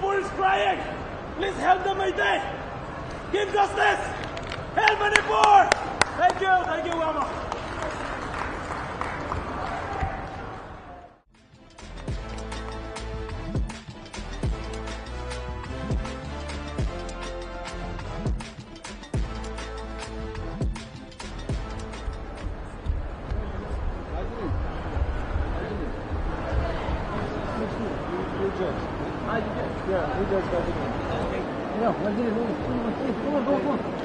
Manipur is crying. Please help the Meitei. Give justice. Help Manipur. Thank you, Wama. Yeah, we just got it. Yeah, let's get it. Come on.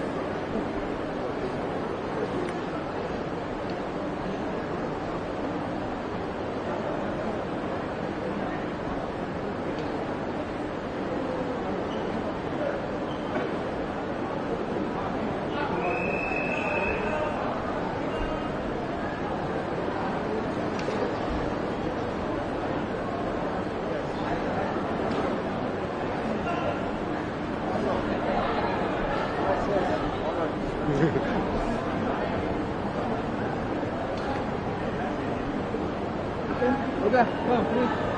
Okay, come, please.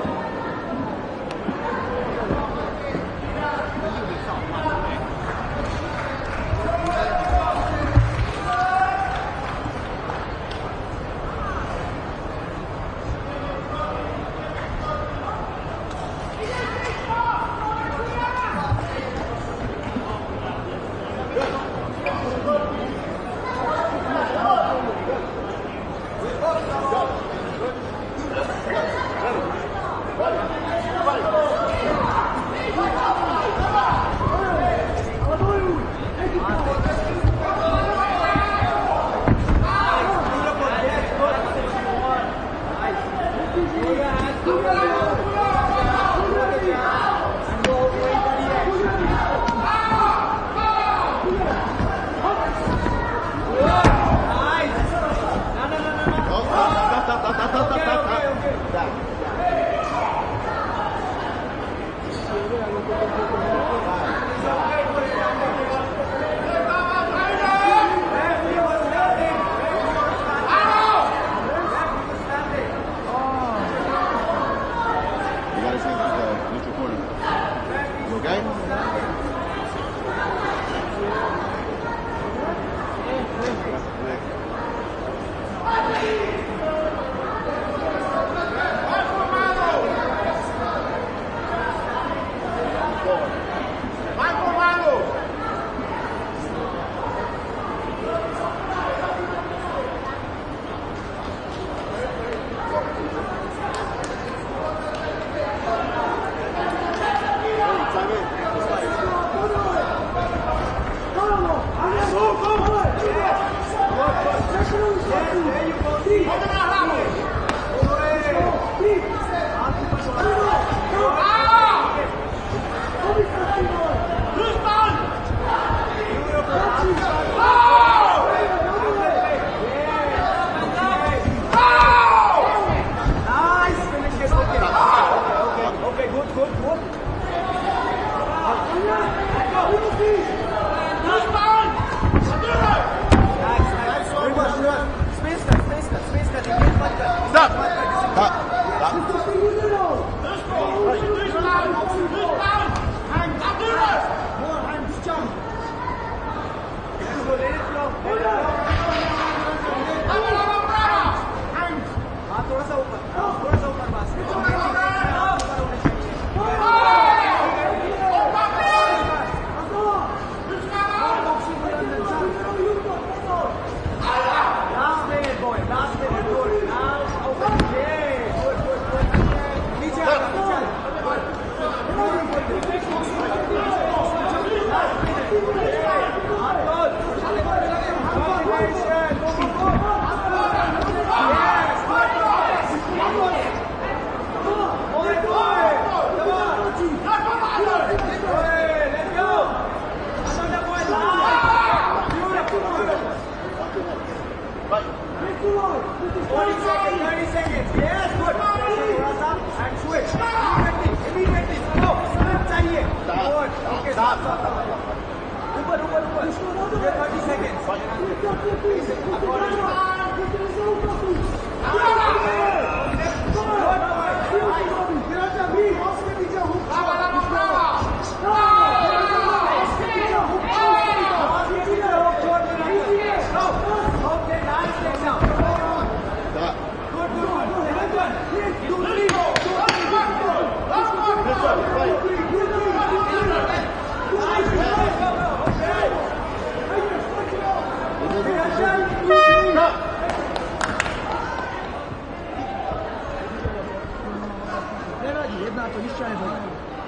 Jedna to ništa ne bolje.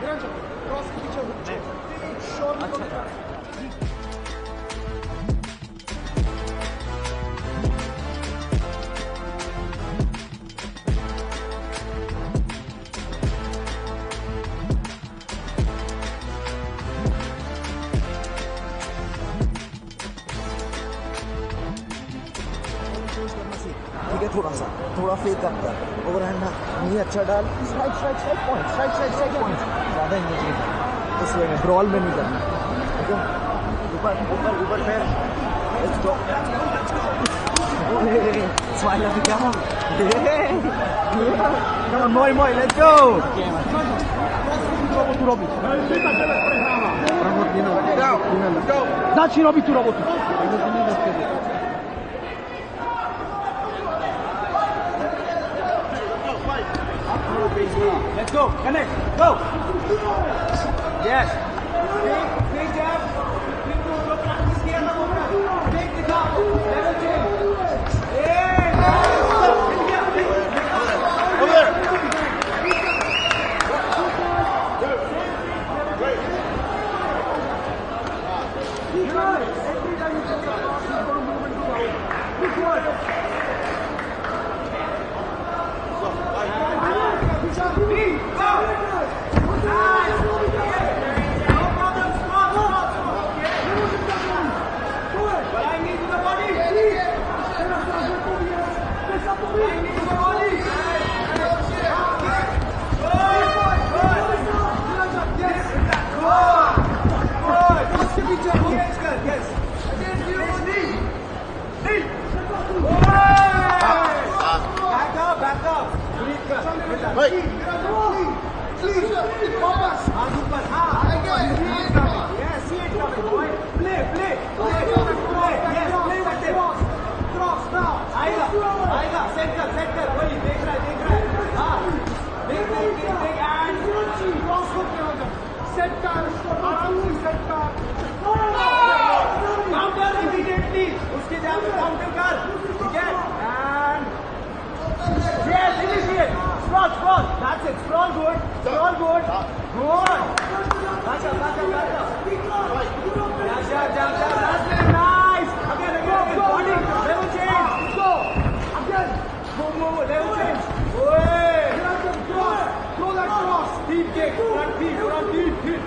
Mirančo, prosti ti će uče. Šorni kontra. ठीक है थोड़ा fake up कर overhand ना नहीं अच्छा डाल strike point ज़्यादा engaging इस वे में ब्रॉल में नहीं करना ठीक है ऊपर पैर लेट्स गो स्माइल अभी क्या मोय let's go Tu robić. Zacznij robić tu robotę. Let's go. Connect. Go. Yes. Big jab. Take the top. Level change. Over there. That's it. Scroll good. Scroll good. Good. Back up. Jab. That's it. Nice. Again. Body. Level change. Go. Again. Move. Level change. Way. Throw that cross. Deep kick. Front deep. Hit.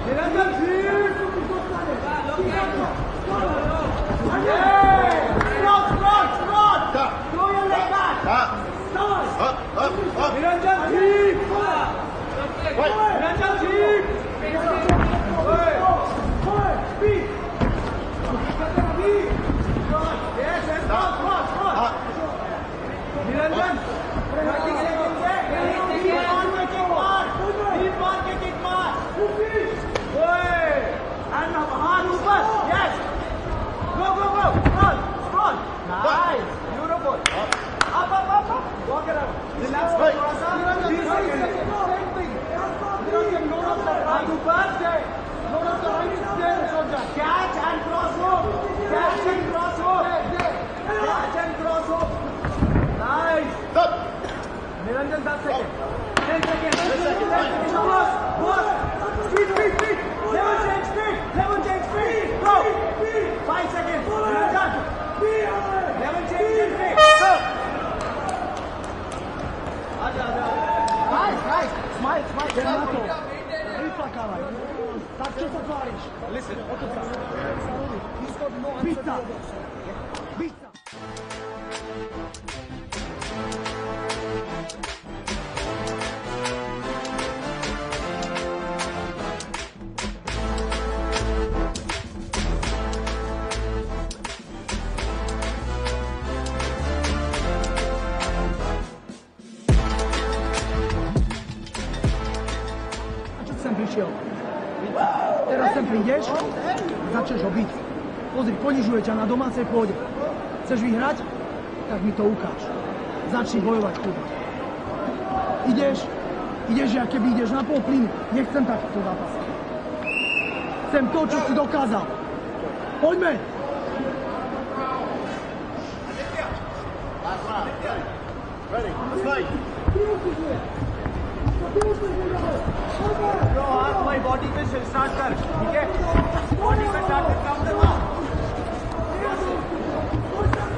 Niranjan, hit. Throw your leg back. Start. Niranjan, deep. Niranjan, deep. Speed. Yes, cross. Niranjan. Kick mark. And hard ऊपर. Yes. Go. Scroll. Nice. Beautiful. Up. Walk around. Relax. थोड़ा सा. 3 seconds. हाथ ऊपर. Load up the right shoulder. Catch and cross hook. Nice. Niranjan, 10 seconds. 10 seconds. Boss. Speed. Level change, speed. Go. 5 seconds. Niranjan. Level change, speed. Nice. Smile. Tak cię zatwarisz. Listen. Pizza. Teraz sem prídeš a začneš ho biť. Pozri, ponižuje ťa na domácej pôde. Chceš vyhrať? Tak mi to ukáž. Začni bojovať, kurva. Ideš, jak keby ideš na pol plynu. Nechcem takto zápasy. Chcem to, čo si dokázal. Poďme! Ready, let's fight. जो हाथ भाई body पे start कर, ठीक है? Body पे start कर, काम कर वहाँ।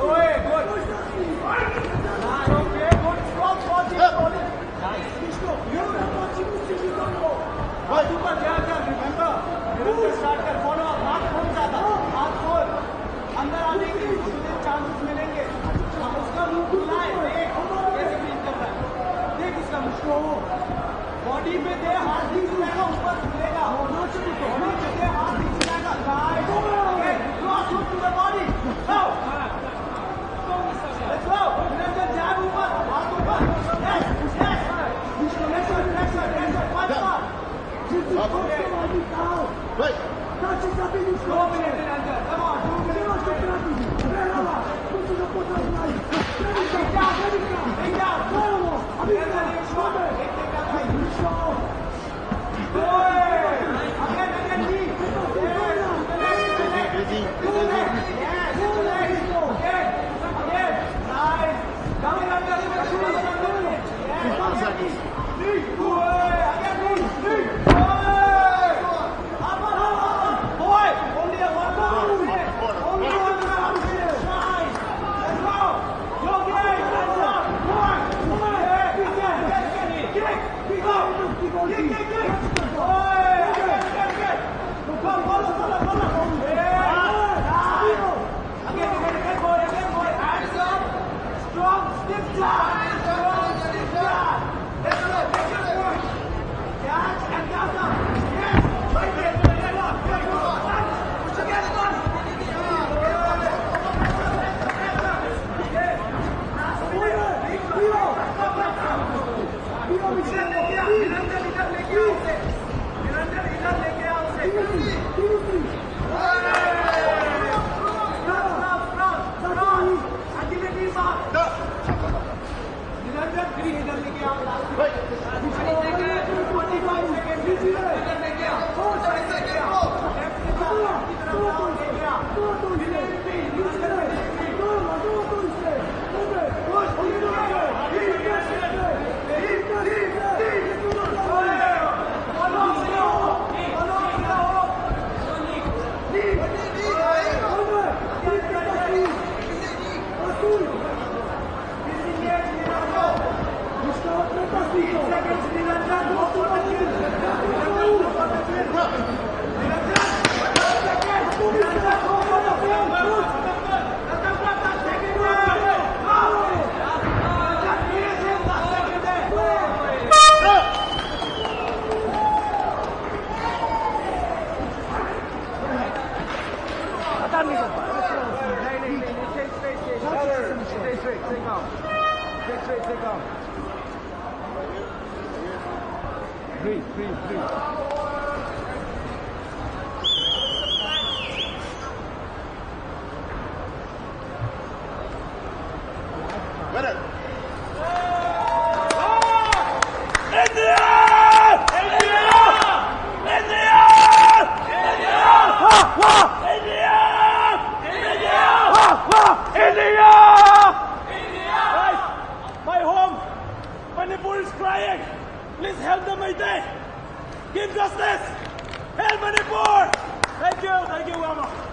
ओए, गुड। हाँ, okay, good, strong body, body. हाथ ऊपर ध्यान कर, रिमेंबर। निरंतर स्टार्ट कर, फॉलो अप, हाथ खोल जाता, हाथ खोल। अंदर आने के तुझे चांसेस मिलेंगे। उसका मुंह खुला है, देख कैसे ब्रीथ कर रहा है। देख उसका मुंह। बॉडी पे दे, हाथ भी खुलेगा, ऊपर खुलेगा। बॉडी पे दे, हाथ भी खुलेगा। Right, okay, cross hook to the body. Go, let's go. निरंतर जैब ऊपर, हाथ ऊपर। Yes, yes. प्रेशर, पांच बार। Right. 2 minutes निरंतर, come on, 2 minutes. Breathe. Winner. Manipur is crying. Please help them with that. Give justice. Help Manipur. Thank you, Mama.